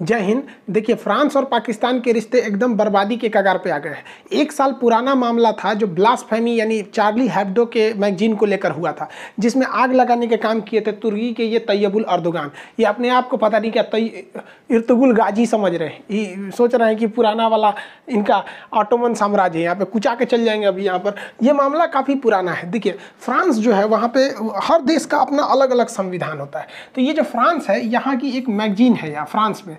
जय हिंद। देखिए, फ्रांस और पाकिस्तान के रिश्ते एकदम बर्बादी के कगार पे आ गए हैं। 1 साल पुराना मामला था जो ब्लास्फेमी यानी चार्ली हेब्डो के मैगजीन को लेकर हुआ था, जिसमें आग लगाने के काम किए थे तुर्की के ये तैयबुल अर्दोगान। ये अपने आप को पता नहीं क्या इर्तुगुल गाजी समझ रहे हैं, ये सोच रहे हैं कि पुराना वाला इनका ऑटोमन साम्राज्य है, यहाँ पे कुचा के चल जाएंगे। अभी यहाँ पर ये मामला काफ़ी पुराना है। देखिए, फ्रांस जो है वहाँ पे हर देश का अपना अलग अलग संविधान होता है। तो ये जो फ्रांस है, यहाँ की एक मैगजीन है, यहाँ फ्रांस में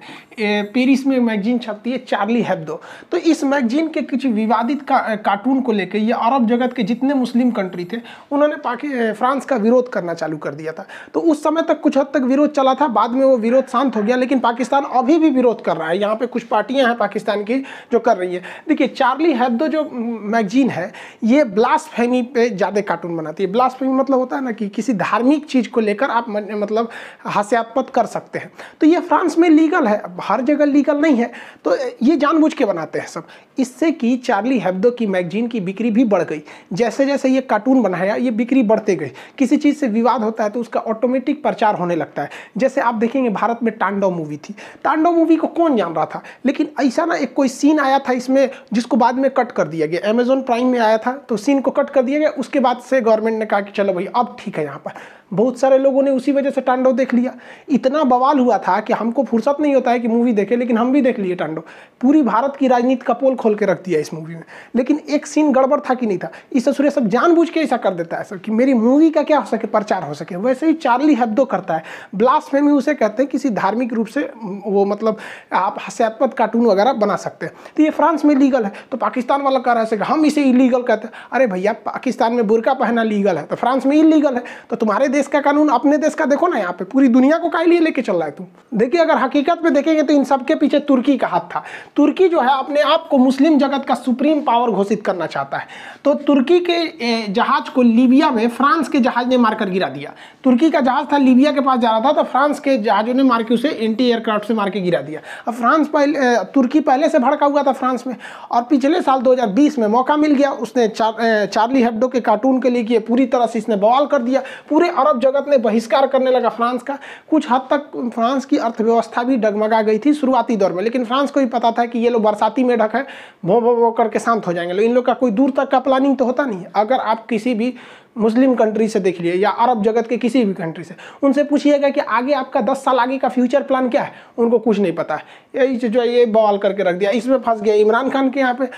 पेरिस में मैगजीन छपती है चार्ली हेब्दो। तो इस मैगजीन के कुछ विवादित कार्टून को लेकर ये अरब जगत के जितने मुस्लिम कंट्री थे उन्होंने फ्रांस का विरोध करना चालू कर दिया था। तो उस समय तक कुछ हद तक विरोध चला था, बाद में वो विरोध शांत हो गया, लेकिन पाकिस्तान अभी भी विरोध कर रहा है। यहाँ पे कुछ पार्टियां हैं पाकिस्तान की जो कर रही है। देखिए, चार्ली हेब्दो जो मैगजीन है ये ब्लास्फेमी पे ज़्यादा कार्टून बनाती है। ब्लास्फेमी मतलब होता है ना कि किसी धार्मिक चीज़ को लेकर आप मतलब हास्यास्पद कर सकते हैं। तो ये फ्रांस में लीगल है, हर जगह लीगल नहीं है, तो ये जानबूझ के बनाते हैं सब। इससे कि चार्ली हेब्दो की मैगजीन की बिक्री भी बढ़ गई। जैसे जैसे ये कार्टून बनाया ये बिक्री बढ़ते गई। किसी चीज़ से विवाद होता है तो उसका ऑटोमेटिक प्रचार होने लगता है। जैसे आप देखेंगे भारत में तांडव मूवी थी, तांडव मूवी को कौन जान रहा था, लेकिन ऐसा ना एक कोई सीन आया था इसमें जिसको बाद में कट कर दिया गया। अमेजॉन प्राइम में आया था तो सीन को कट कर दिया गया। उसके बाद से गवर्नमेंट ने कहा कि चलो भाई अब ठीक है। यहाँ पर बहुत सारे लोगों ने उसी वजह से तांडव देख लिया। इतना बवाल हुआ था कि हमको फुर्सत नहीं होता है कि मूवी देखे, लेकिन हम भी देख लिए तांडव। पूरी भारत की राजनीति का पोल खोल के रख दिया इस मूवी में। लेकिन एक सीन गड़बड़ था कि नहीं था, इस सूर्य सब जानबूझ के ऐसा कर देता है सब कि मेरी मूवी का क्या हो सके, प्रचार हो सके। वैसे ही चार्ली हेब्दो करता है। ब्लास्फेमी उसे कहते हैं, किसी धार्मिक रूप से वो मतलब आप हास्यास्पद कार्टून वगैरह बना सकते हैं। तो ये फ्रांस में लीगल है, तो पाकिस्तान वाला कह रहा है कि हम इसे इलीगल कहते हैं। अरे भैया, पाकिस्तान में बुर्का पहनना लीगल है तो फ्रांस में इलीगल है, तो तुम्हारे देश का कानून अपने देश का देखो ना। यहाँ पे पूरी दुनिया को काहे लिए लेके चल रहा है तुम। देखिए, अगर हकीकत में देखेंगे तो इन सब के पीछे तुर्की का हाथ था। तुर्की जो है अपने आप को मुस्लिम जगत का सुप्रीम पावर घोषित करना चाहता है। तो तुर्की के जहाज को लीबिया में फ्रांस के जहाज ने मारकर गिरा दिया। तुर्की का जहाज था, लीबिया के पास जा रहा था, तो फ्रांस के जहाजों ने मार के उसे एंटी एयरक्राफ्ट से मार के गिरा दिया। अब तुर्की पहले से भड़का हुआ था फ्रांस में, और पिछले साल 2020 में मौका मिल गया। उसने चार्ली हेब्दो के कार्टून के लिए पूरी तरह से इसने बवाल कर दिया। पूरे अरब जगत ने बहिष्कार करने लगा फ्रांस का। कुछ हद तक फ्रांस की अर्थव्यवस्था भी डगमगा गई थी शुरुआती दौर में, लेकिन फ्रांस को भी पता था कि ये लोग बरसाती मेढक है, भो भो भो करके शांत हो जाएंगे। लेकिन इन लोग का कोई दूर तक का प्लानिंग तो होता नहीं है। अगर आप किसी भी मुस्लिम कंट्री से देख लिए या अरब जगत के किसी भी कंट्री से, उनसे पूछिएगा कि आगे आपका 10 साल आगे का फ्यूचर प्लान क्या है, उनको कुछ नहीं पता है। यही जो ये बवाल करके रख दिया, इसमें फंस गया। इमरान खान के यहाँ पे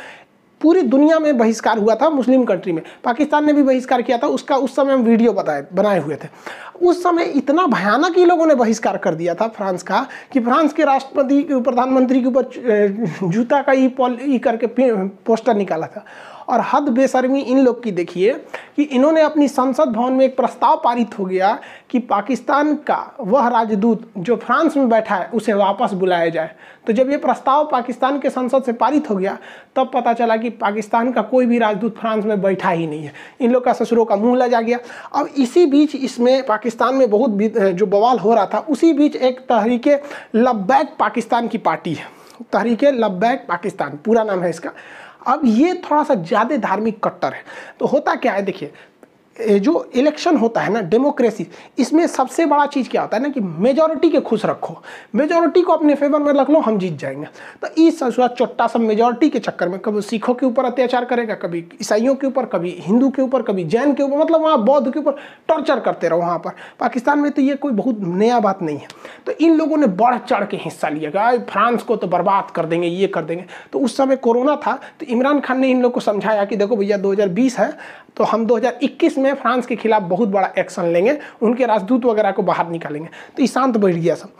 पूरी दुनिया में बहिष्कार हुआ था, मुस्लिम कंट्री में। पाकिस्तान ने भी बहिष्कार किया था, उसका उस समय हम वीडियो बनाए हुए थे। उस समय इतना भयानक ही लोगों ने बहिष्कार कर दिया था फ्रांस का कि फ्रांस के राष्ट्रपति प्रधानमंत्री के ऊपर जूता का ई करके पोस्टर निकाला था। और हद बेशर्मी इन लोग की देखिए कि इन्होंने अपनी संसद भवन में एक प्रस्ताव पारित हो गया कि पाकिस्तान का वह राजदूत जो फ्रांस में बैठा है उसे वापस बुलाया जाए। तो जब ये प्रस्ताव पाकिस्तान के संसद से पारित हो गया तब पता चला कि पाकिस्तान का कोई भी राजदूत फ्रांस में बैठा ही नहीं है। इन लोग का ससुरों का मुंह लजा गया। अब इसी बीच इसमें पाकिस्तान में बहुत जो बवाल हो रहा था, उसी बीच एक तहरीके लब्बैक पाकिस्तान की पार्टी है। तहरीके लब्बैक पाकिस्तान पूरा नाम है इसका। अब ये थोड़ा सा ज़्यादा धार्मिक कट्टर है। तो होता क्या है, देखिए, जो इलेक्शन होता है ना, डेमोक्रेसी, इसमें सबसे बड़ा चीज़ क्या होता है ना कि मेजॉरिटी के खुश रखो, मेजॉरिटी को अपने फेवर में रख लो, हम जीत जाएंगे। तो इस चोट्टा सब मेजॉरिटी के चक्कर में कभी सिखों के ऊपर अत्याचार करेगा, कभी ईसाइयों के ऊपर, कभी हिंदू के ऊपर, कभी जैन के ऊपर, मतलब वहाँ बौद्ध के ऊपर टॉर्चर करते रहो। वहाँ पर पाकिस्तान में तो ये कोई बहुत नया बात नहीं है। तो इन लोगों ने बढ़ चढ़ के हिस्सा लिया, फ्रांस को तो बर्बाद कर देंगे, ये कर देंगे। तो उस समय कोरोना था, तो इमरान खान ने इन लोग को समझाया कि देखो भैया 2020 है तो हम 2021 में फ्रांस के खिलाफ बहुत बड़ा एक्शन लेंगे, उनके राजदूत वगैरह को बाहर निकालेंगे। तो ये शांत बैठ गया सब।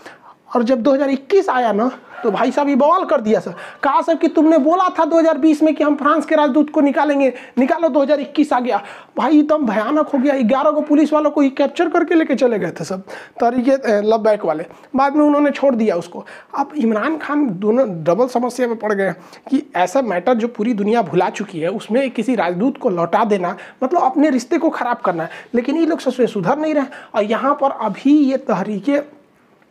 और जब 2021 आया ना तो भाई साहब ये बवाल कर दिया सर। कहा सर कि तुमने बोला था 2020 में कि हम फ्रांस के राजदूत को निकालेंगे, निकालो, 2021 आ गया। भाई एकदम भयानक हो गया। 11 को पुलिस वालों को ही कैप्चर करके लेके चले गए थे सब, तरीके लब्बैक वाले। बाद में उन्होंने छोड़ दिया उसको। अब इमरान खान दोनों डबल समस्या में पड़ गए कि ऐसा मैटर जो पूरी दुनिया भुला चुकी है उसमें किसी राजदूत को लौटा देना मतलब अपने रिश्ते को ख़राब करना है। लेकिन ये लोग ससुर सुधर नहीं रहे। और यहाँ पर अभी ये तहरीके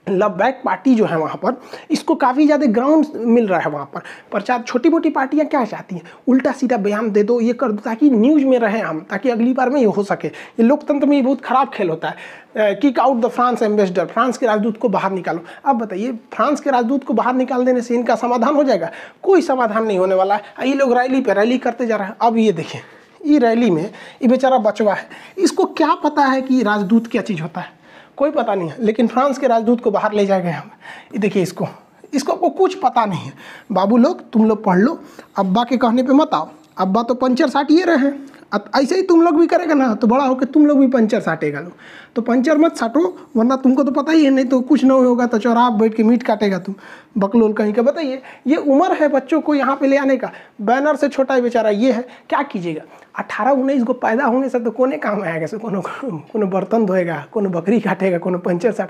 लवबैक पार्टी जो है वहाँ पर, इसको काफ़ी ज़्यादा ग्राउंड मिल रहा है वहाँ पर प्रचार। छोटी मोटी पार्टियाँ क्या चाहती हैं, उल्टा सीधा बयान दे दो, ये कर दो, ताकि न्यूज़ में रहें हम, ताकि अगली बार में ये हो सके। ये लोकतंत्र में ये बहुत ख़राब खेल होता है। Kick out the France ambassador, France के राजदूत को बाहर निकालो। अब बताइए, फ्रांस के राजदूत को बाहर निकाल देने से इनका समाधान हो जाएगा? कोई समाधान नहीं होने वाला है। ये लोग रैली पे रैली करते जा रहे हैं। अब ये देखिए, ये रैली में ये बेचारा बचवा है, इसको क्या पता है कि राजदूत क्या चीज़ होता है? कोई पता नहीं है, लेकिन फ्रांस के राजदूत को बाहर ले जाएंगे हम। ये देखिए, इसको कुछ पता नहीं है। बाबू लोग, तुम लोग पढ़ लो, अब्बा के कहने पे मत आओ। अब्बा तो पंचर साटिए रहे हैं, अब ऐसे ही तुम लोग भी करेगा ना, तो बड़ा होकर तुम लोग भी पंचर साटेगा लो। तो पंचर मत साटो, वरना तुमको तो पता ही है, नहीं तो कुछ नहीं होगा तो चौराहा बैठ के मीट काटेगा तुम, बकलोल कहीं का। बताइए, ये उम्र है बच्चों को यहाँ पे ले आने का। बैनर से छोटा बेचारा ये है, क्या कीजिएगा? 18-19 को पैदा होने से तो कोने काम आएगा से, कोनो बर्तन धोएगा, कोनो बकरी काटेगा, कोनो पंचर साट,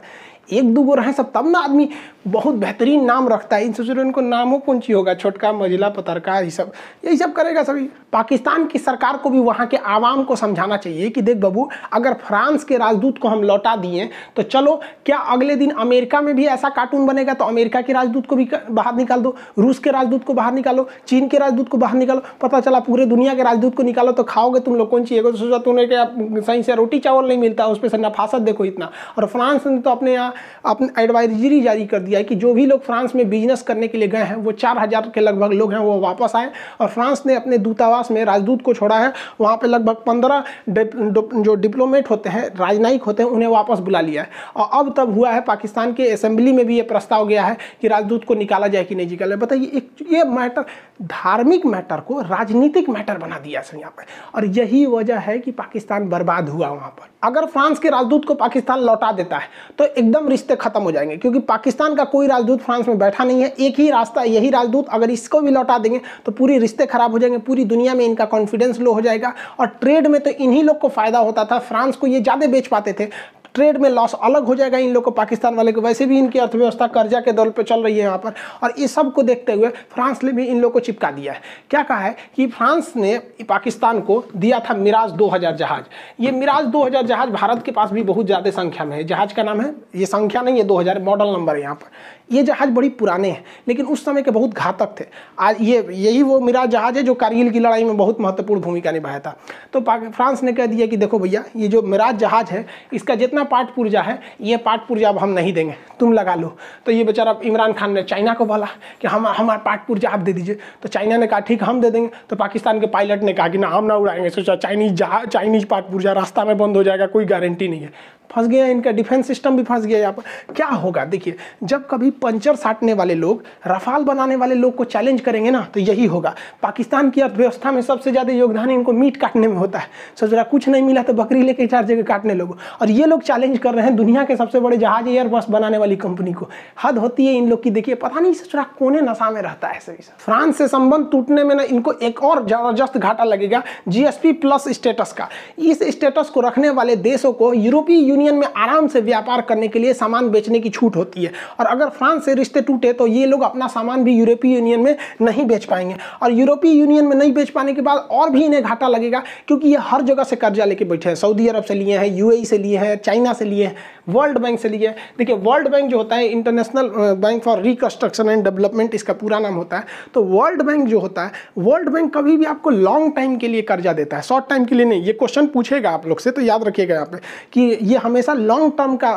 1-2 रहे सब, तब ना आदमी बहुत बेहतरीन नाम रखता है। इन सोच रहे इनको नामों कौन सी होगा, छोटका मझिला पतरका, यही सब करेगा सभी। पाकिस्तान की सरकार को भी वहाँ के आवाम को समझाना चाहिए कि देख बाबू, अगर फ्रांस के राजदूत को हम लौटा दिए तो चलो, क्या अगले दिन अमेरिका में भी ऐसा कार्टून बनेगा तो अमेरिका के राजदूत को भी बाहर निकाल दो, रूस के राजदूत को बाहर निकालो, चीन के राजदूत को बाहर निकालो, पता चला पूरे दुनिया के राजदूत को निकालो तो खाओगे तुम लोग कौन चाहिए? तो सोचा तुमने कि सही से रोटी चावल नहीं मिलता, उस पर नफासत देखो इतना। और फ्रांस ने तो अपने यहाँ अपने एडवाइजरी जारी कर दिया है कि जो भी लोग फ्रांस में बिजनेस करने के लिए गए हैं, वो 4000 के लगभग लोग हैं, वो वापस आए। और फ्रांस ने अपने दूतावास में राजदूत को छोड़ा है, वहाँ पे लगभग 15 जो डिप्लोमेट होते हैं, राजनयिक होते हैं, उन्हें वापस बुला लिया है। और अब तब हुआ है पाकिस्तान के असेंबली में भी ये प्रस्ताव गया है कि राजदूत को निकाला जाए कि नहीं निकाला। बताइए, ये मैटर, धार्मिक मैटर को राजनीतिक मैटर बना दिया है यहाँ पर। और यही वजह है कि पाकिस्तान बर्बाद हुआ वहाँ पर। अगर फ्रांस के राजदूत को पाकिस्तान लौटा देता है तो एकदम रिश्ते खत्म हो जाएंगे, क्योंकि पाकिस्तान का कोई राजदूत फ्रांस में बैठा नहीं है। एक ही रास्ता, यही राजदूत, अगर इसको भी लौटा देंगे तो पूरी रिश्ते खराब हो जाएंगे, पूरी दुनिया में इनका कॉन्फिडेंस लो हो जाएगा। और ट्रेड में तो इन्हीं लोग को फायदा होता था, फ्रांस को ये ज़्यादा बेच पाते थे। ट्रेड में लॉस अलग हो जाएगा इन लोग को, पाकिस्तान वाले को। वैसे भी इनकी अर्थव्यवस्था कर्जा के दौर पे चल रही है यहाँ पर। और इस सब को देखते हुए फ्रांस ने भी इन लोग को चिपका दिया है। क्या कहा है कि फ्रांस ने पाकिस्तान को दिया था मिराज 2000 जहाज। ये मिराज 2000 जहाज भारत के पास भी बहुत ज़्यादा संख्या में है। जहाज का नाम है, ये संख्या नहीं है 2000, मॉडल नंबर है यहाँ पर। ये जहाज बड़ी पुराने हैं, लेकिन उस समय के बहुत घातक थे। आज यही वो मिराज जहाज है जो कारगिल की लड़ाई में बहुत महत्वपूर्ण भूमिका निभाया था। तो फ्रांस ने कह दिया कि देखो भैया, ये जो मिराज जहाज है, इसका जितना पार्ट पुर्जा है, ये पार्ट पुर्जा अब हम नहीं देंगे, तुम लगा लो। तो ये बेचारा इमरान खान ने चाइना को बोला कि हमारा पार्ट पुर्जा आप दे दीजिए। तो चाइना ने कहा ठीक, हम दे देंगे। तो पाकिस्तान के पायलट ने कहा कि ना, हम ना उड़ाएंगे। सोचा चाइनीज पार्ट पुर्जा रास्ता में बंद हो जाएगा, कोई गारंटी नहीं है। फंस गया, इनका डिफेंस सिस्टम भी फंस गया यहाँ पर। क्या होगा देखिए, जब कभी पंचर साटने वाले लोग रफाल बनाने वाले लोग को चैलेंज करेंगे ना, तो यही होगा। पाकिस्तान की अर्थव्यवस्था में सबसे ज़्यादा योगदान इनको मीट काटने में होता है। सोच रहा कुछ नहीं मिला तो बकरी लेके 4 जगह काटने लोगों। और ये लोग चैलेंज कर रहे हैं दुनिया के सबसे बड़े जहाज एयरबस बनाने वाली कंपनी को। हद होती है इन लोग की। देखिए, पता नहीं सोच रहा कोने नशा में रहता है सभी। फ्रांस से संबंध टूटने में ना इनको एक और जबरदस्त घाटा लगेगा, GSP+ स्टेटस का। इस स्टेटस को रखने वाले देशों को यूरोपीय यूनियन में आराम से व्यापार करने के लिए सामान बेचने की छूट होती है। और अगर फ्रांस से रिश्ते टूटे तो ये लोग अपना सामान भी यूरोपीय यूनियन में नहीं बेच पाएंगे। और यूरोपीय यूनियन में नहीं बेच पाने के बाद और भी इन्हें घाटा लगेगा, क्योंकि ये हर जगह से कर्जा लेके बैठे हैं। सऊदी अरब से लिए हैं, UAE से लिए हैं, चाइना से लिए हैं, वर्ल्ड बैंक से लिए हैं। देखिए, वर्ल्ड बैंक जो होता है, international bank for reconstruction and development इसका पूरा नाम होता है। तो वर्ल्ड बैंक जो होता है, वर्ल्ड बैंक कभी भी आपको लॉन्ग टाइम के लिए कर्जा देता है, शॉर्ट टाइम के लिए नहीं। ये क्वेश्चन पूछेगा आप लोग से, तो याद रखिएगा यहाँ पे कि ये हमेशा लॉन्ग टर्म का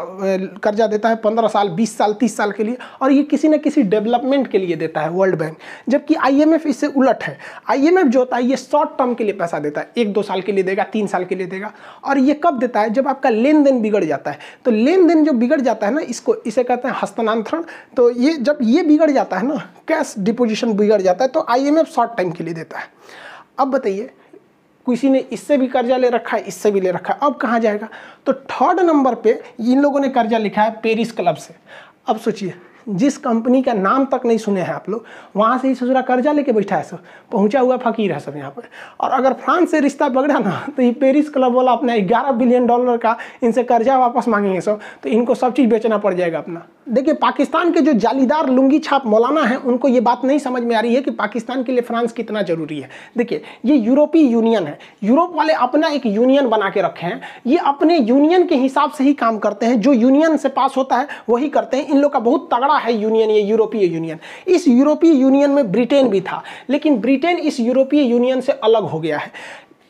कर्जा देता है, 15 साल, 20 साल, 30 साल के लिए। और ये किसी न किसी डेवलपमेंट के लिए देता है वर्ल्ड बैंक। जबकि IMF इससे उलट है। IMF जो होता है, ये शॉर्ट टर्म के लिए पैसा देता है, 1-2 साल के लिए देगा, 3 साल के लिए देगा। और ये कब देता है? जब आपका लेन देन बिगड़ जाता है। तो लेन देन जो बिगड़ जाता है ना, इसे कहते हैं हस्तांतरण। तो ये जब ये बिगड़ जाता है ना, कैश डिपोजिशन बिगड़ जाता है, तो IMF शॉर्ट टाइम के लिए देता है। अब बताइए, किसी ने इससे भी कर्जा ले रखा है, इससे भी ले रखा है, अब कहाँ जाएगा? तो 3rd नंबर पे इन लोगों ने कर्जा लिखा है पेरिस क्लब से। अब सोचिए, जिस कंपनी का नाम तक नहीं सुने हैं आप लोग, वहाँ से ही ससुरा कर्जा लेके बैठा है सब, पहुँचा हुआ फकीर है सब यहाँ पर। और अगर फ्रांस से रिश्ता बिगड़ा ना तो ये पेरिस क्लब वाला अपना 11 बिलियन डॉलर का इनसे कर्जा वापस मांगेंगे सब, तो इनको सब चीज़ बेचना पड़ जाएगा अपना। देखिए, पाकिस्तान के जो जालीदार लुंगी छाप मौलाना हैं उनको ये बात नहीं समझ में आ रही है कि पाकिस्तान के लिए फ्रांस कितना ज़रूरी है। देखिए, ये यूरोपीय यूनियन है, यूरोप वाले अपना एक यूनियन बना के रखे हैं, ये अपने यूनियन के हिसाब से ही काम करते हैं, जो यूनियन से पास होता है वही करते हैं। इन लोग का बहुत तगड़ा है यूनियन, ये यूरोपीय यूनियन। इस यूरोपीय यूनियन में ब्रिटेन भी था, लेकिन ब्रिटेन इस यूरोपीय यूनियन से अलग हो गया है।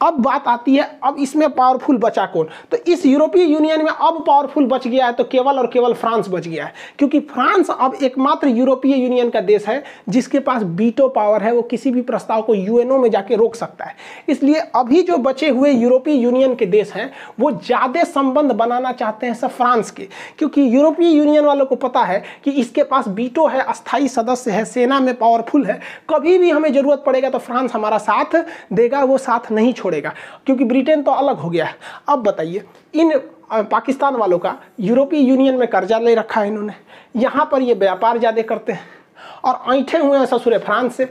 अब बात आती है, अब इसमें पावरफुल बचा कौन? तो इस यूरोपीय यूनियन में अब पावरफुल बच गया है तो केवल और केवल फ्रांस बच गया है, क्योंकि फ्रांस अब एकमात्र यूरोपीय यूनियन का देश है जिसके पास वीटो पावर है, वो किसी भी प्रस्ताव को यूएनओ में जाके रोक सकता है। इसलिए अभी जो बचे हुए यूरोपीय यूनियन के देश हैं वो ज़्यादा संबंध बनाना चाहते हैं सब फ्रांस के, क्योंकि यूरोपीय यूनियन वालों को पता है कि इसके पास वीटो है, अस्थायी सदस्य है, सेना में पावरफुल है, कभी भी हमें जरूरत पड़ेगा तो फ्रांस हमारा साथ देगा, वो साथ नहीं छोड़ेगा, क्योंकि ब्रिटेन तो अलग हो गया है। अब बताइए, इन पाकिस्तान वालों का यूरोपीय यूनियन में कर्जा ले रखा है इन्होंने, यहाँ पर ये व्यापार ज़्यादा करते हैं और ऐंठे हुए हैं ससुरे फ्रांस से।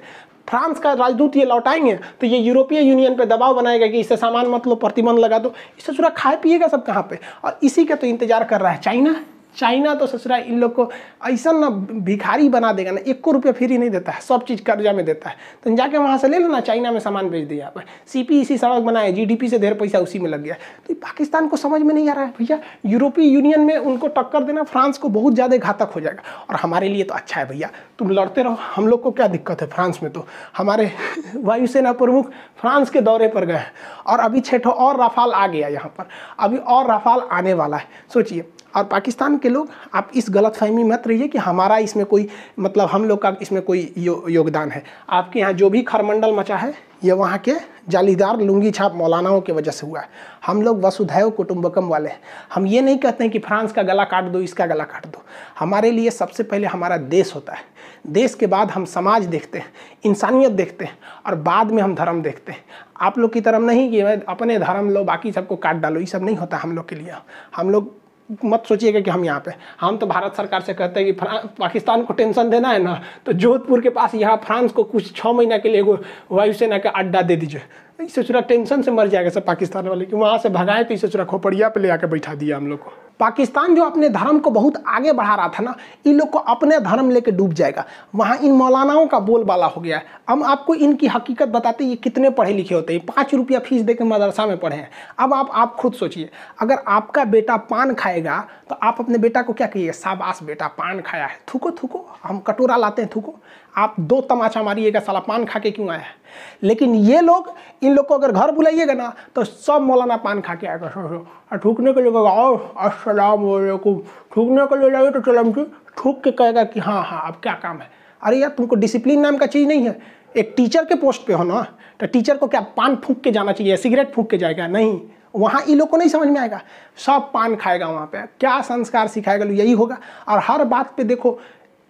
फ्रांस का राजदूत ये लौटाएंगे तो ये यूरोपीय यूनियन पे दबाव बनाएगा कि इससे सामान मत लो, प्रतिबंध लगा दो। इससे ससुरा खाए पिएगा सब कहाँ पे? और इसी का तो इंतजार कर रहा है चाइना। चाइना तो ससुरा इन लोग को ऐसा ना भिखारी बना देगा ना, 1 रुपया फ्री नहीं देता है, सब चीज़ कर्जा में देता है। तो जाके वहाँ से ले लो ना, चाइना में सामान बेच दिया आप, CPEC सड़क बनाए, GDP से ढेर पैसा उसी में लग गया। तो पाकिस्तान को समझ में नहीं आ रहा है भैया, यूरोपीय यूनियन में उनको टक्कर देना फ्रांस को बहुत ज़्यादा घातक हो जाएगा। और हमारे लिए तो अच्छा है भैया, तुम लड़ते रहो, हम लोग को क्या दिक्कत है। फ्रांस में तो हमारे वायुसेना प्रमुख फ्रांस के दौरे पर गए हैं और अभी 6 और राफाल आ गया यहाँ पर, अभी और राफाल आने वाला है, सोचिए। और पाकिस्तान के लोग, आप इस गलतफहमी मत रहिए कि हमारा इसमें कोई मतलब हम लोग का इसमें कोई योगदान है। आपके यहाँ जो भी खरमंडल मचा है ये वहाँ के जालीदार लुंगी छाप मौलानाओं की वजह से हुआ है। हम लोग वसुधैव कुटुंबकम वाले हैं। हम ये नहीं कहते हैं कि फ्रांस का गला काट दो, इसका गला काट दो। हमारे लिए सबसे पहले हमारा देश होता है, देश के बाद हम समाज देखते हैं, इंसानियत देखते हैं और बाद में हम धर्म देखते हैं। आप लोग की तरह नहीं कि अपने धर्म लो बाकी सबको काट डालो, ये सब नहीं होता हम लोग के लिए। हम लोग मत सोचिएगा कि हम यहाँ पे, हम तो भारत सरकार से कहते हैं कि पाकिस्तान को टेंशन देना है ना तो जोधपुर के पास यहाँ फ्रांस को कुछ 6 महीना के लिए एगो वायुसेना का अड्डा दे दीजिए। इससे चुरा टेंशन से मर जाएगा सब पाकिस्तान वाले कि वहाँ से भगाए, तो इससे चुरा खोपड़िया पे ले आके बैठा दिया हम लोग को। पाकिस्तान जो अपने धर्म को बहुत आगे बढ़ा रहा था ना, इन लोग को अपने धर्म लेके डूब जाएगा। वहाँ इन मौलानाओं का बोलबाला हो गया है। हम आपको इनकी हकीकत बताते ये कितने पढ़े लिखे होते हैं। 5 रुपया फीस देकर मदरसा में पढ़े हैं। अब आप खुद सोचिए, अगर आपका बेटा पान खाएगा तो आप अपने बेटा को क्या कहिएगा? शाबाश बेटा पान खाया है, थूको थूको, हम कटोरा लाते हैं थूको। आप 2 तमाचा मारिएगा, साला पान खा के क्यों आया है। लेकिन ये लोग, इन लोग को अगर घर बुलाइएगा ना तो सब मौलाना पान खा के आएगा। थूकने के लिए आओ अस्सलाम वालेकुम, थूकने के लिए जाइए तो चलम की थूक के कहेगा कि हाँ हाँ अब क्या काम है। अरे यार, तुमको डिसिप्लिन नाम का चीज़ नहीं है। एक टीचर के पोस्ट पे हो ना, तो टीचर को क्या पान फूंक के जाना चाहिए, सिगरेट फूंक के जाएगा? नहीं, वहाँ इन लोग को नहीं समझ में आएगा। सब पान खाएगा वहाँ पे, क्या संस्कार सिखाएगा, यही होगा। और हर बात पे देखो,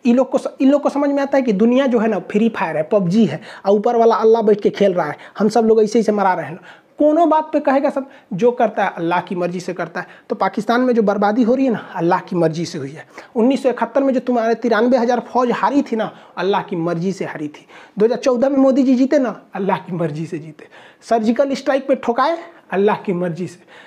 इन लोग को समझ में आता है कि दुनिया जो है ना फ्री फायर है, पबजी है, और ऊपर वाला अल्लाह बैठ के खेल रहा है, हम सब लोग ऐसे ही से मरा रहे हैं। कोनो बात पे कहेगा सब जो करता है अल्लाह की मर्जी से करता है। तो पाकिस्तान में जो बर्बादी हो रही है ना, अल्लाह की मर्जी से हुई है। 1971 में जो तुम्हारे 93,000 फौज हारी थी ना, अल्लाह की मर्जी से हारी थी। 2014 में मोदी जी जीते ना, अल्लाह की मर्जी से जीते। सर्जिकल स्ट्राइक पे ठोकाए, अल्लाह की मर्जी से।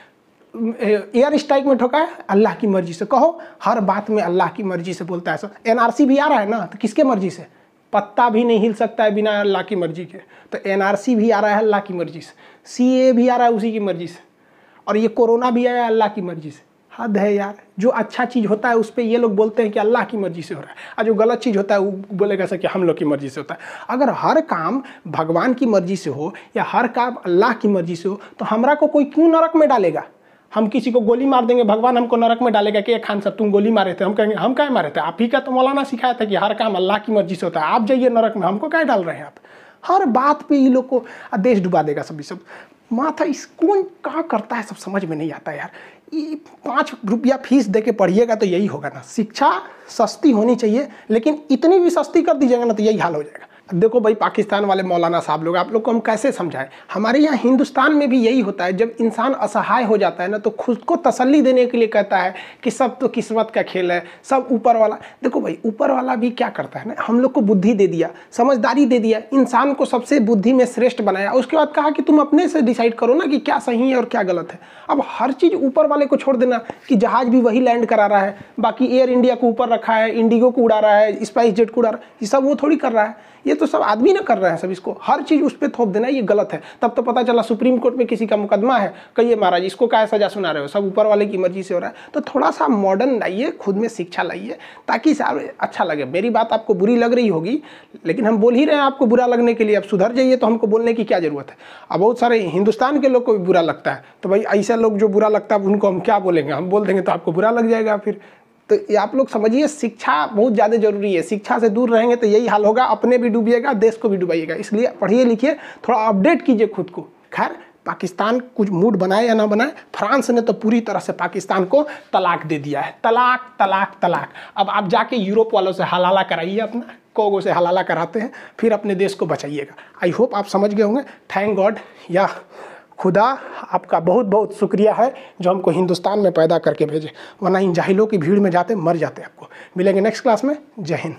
एयर स्ट्राइक में ठोका है, अल्लाह की मर्जी से। कहो, हर बात में अल्लाह की मर्जी से बोलता है सब। NRC भी आ रहा है ना, तो किसके मर्जी से? पत्ता भी नहीं हिल सकता है बिना अल्लाह की मर्जी के। तो NRC भी आ रहा है अल्लाह की मर्जी से, CA भी आ रहा है उसी की मर्जी से, और ये कोरोना भी आया अल्लाह की मर्जी से। हद है यार। जो अच्छा चीज़ होता है उस पर ये लोग बोलते हैं कि अल्लाह की मर्जी से हो रहा है, और जो गलत चीज़ होता है वो बोलेगा सर कि हम लोग की मर्जी से होता है। अगर हर काम भगवान की मर्जी से हो या हर काम अल्लाह की मर्जी से हो, तो हमरा को कोई क्यों नरक में डालेगा? हम किसी को गोली मार देंगे, भगवान हमको नरक में डालेगा कि खान साहब तुम गोली मारे थे। हम कहेंगे हम क्या मारे थे? आप ही का तो मौलाना सिखाया था कि हर काम अल्लाह की मर्जी से होता है, आप जाइए नरक में, हमको क्या डाल रहे हैं आप? हर बात पे ये लोग को देश डुबा देगा सभी सब। माथा इस कौन कहाँ करता है सब समझ में नहीं आता यार। ये 5 रुपया फीस दे के पढ़िएगा तो यही होगा ना। शिक्षा सस्ती होनी चाहिए, लेकिन इतनी भी सस्ती कर दीजिएगा ना तो यही हाल हो जाएगा। देखो भाई पाकिस्तान वाले मौलाना साहब लोग, आप लोग को हम कैसे समझाएं। हमारे यहाँ हिंदुस्तान में भी यही होता है, जब इंसान असहाय हो जाता है ना तो खुद को तसल्ली देने के लिए कहता है कि सब तो किस्मत का खेल है, सब ऊपर वाला। देखो भाई ऊपर वाला भी क्या करता है ना, हम लोग को बुद्धि दे दिया, समझदारी दे दिया, इंसान को सबसे बुद्धि में श्रेष्ठ बनाया, उसके बाद कहा कि तुम अपने से डिसाइड करो ना कि क्या सही है और क्या गलत है। अब हर चीज़ ऊपर वाले को छोड़ देना कि जहाज भी वही लैंड करा रहा है, बाकी एयर इंडिया को ऊपर रखा है, इंडिगो को उड़ा रहा है, स्पाइस जेट को उड़ा रहा है, ये सब वो थोड़ी कर रहा है, ये तो सब आदमी ना कर रहे हैं सब। इसको हर चीज़ उस पर थोप देना ये गलत है। तब तो पता चला सुप्रीम कोर्ट में किसी का मुकदमा है, कहिए महाराज इसको क्या सजा सुना रहे हो, सब ऊपर वाले की मर्जी से हो रहा है। तो थोड़ा सा मॉडर्न लाइए, खुद में शिक्षा लाइए, ताकि सारे अच्छा लगे। मेरी बात आपको बुरी लग रही होगी, लेकिन हम बोल ही रहे हैं आपको बुरा लगने के लिए। अब सुधर जाइए तो हमको बोलने की क्या जरूरत है। अब बहुत सारे हिंदुस्तान के लोग को भी बुरा लगता है, तो भाई ऐसे लोग जो बुरा लगता है उनको हम क्या बोलेंगे, हम बोल देंगे तो आपको बुरा लग जाएगा फिर। तो ये आप लोग समझिए, शिक्षा बहुत ज़्यादा जरूरी है। शिक्षा से दूर रहेंगे तो यही हाल होगा, अपने भी डूबिएगा, देश को भी डुबाइएगा। इसलिए पढ़िए लिखिए, थोड़ा अपडेट कीजिए खुद को। खैर पाकिस्तान कुछ मूड बनाए या ना बनाए, फ्रांस ने तो पूरी तरह से पाकिस्तान को तलाक दे दिया है। तलाक तलाक तलाक। अब आप जाके यूरोप वालों से हलाला कराइए, अपना कोगो से हलाला कराते हैं, फिर अपने देश को बचाइएगा। आई होप आप समझ गए होंगे। थैंक गॉड या खुदा, आपका बहुत बहुत शुक्रिया है जो हमको हिंदुस्तान में पैदा करके भेजे, वरना इन जाहिलों की भीड़ में जाते मर जाते। आपको मिलेंगे नेक्स्ट क्लास में। जय हिंद।